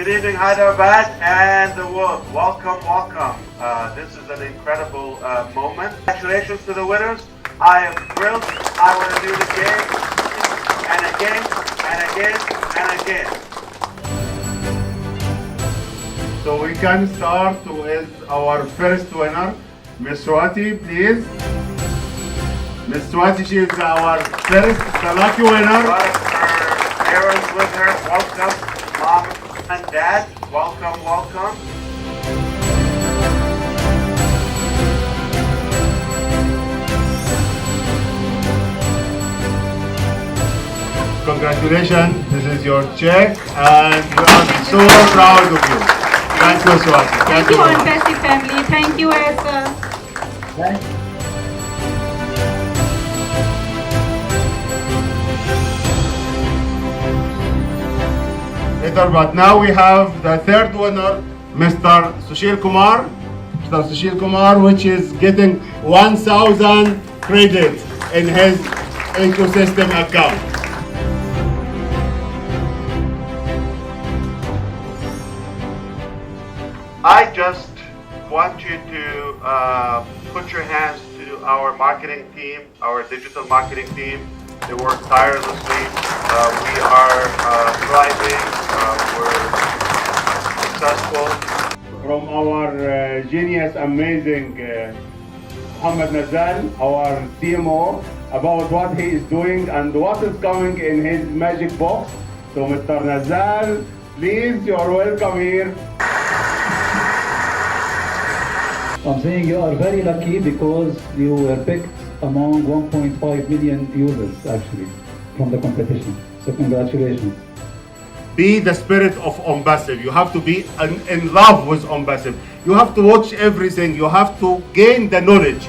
Good evening, Hyderabad and the world. Welcome, welcome. This is an incredible moment. Congratulations to the winners. I am thrilled. I want to do it again and again and again and again. So we can start with our first winner, Miss Swati, please. Miss Swati, she is our first lucky winner. Her parents with her. Welcome, mom and dad. Welcome, welcome. Congratulations, this is your check and we are so proud of you. Thank you, Swati. Thank you, very much. Onpassive family. Thank you, Asa. Later, but now we have the third winner, Mr. Sushil Kumar. Mr. Sushil Kumar, which is getting 1,000 credits in his ecosystem account. I just want you to put your hands to our marketing team, our digital marketing team. They work tirelessly. We are thriving. We're successful. From our genius, amazing Muhammad Nazal, our CMO, about what he is doing and what is coming in his magic box. So Mr. Nazal, please, you are welcome here. I'm saying you are very lucky because you were picked among 1.5 million users actually from the competition. So congratulations. Be the spirit of Onpassive. You have to be in love with Onpassive. You have to watch everything. You have to gain the knowledge.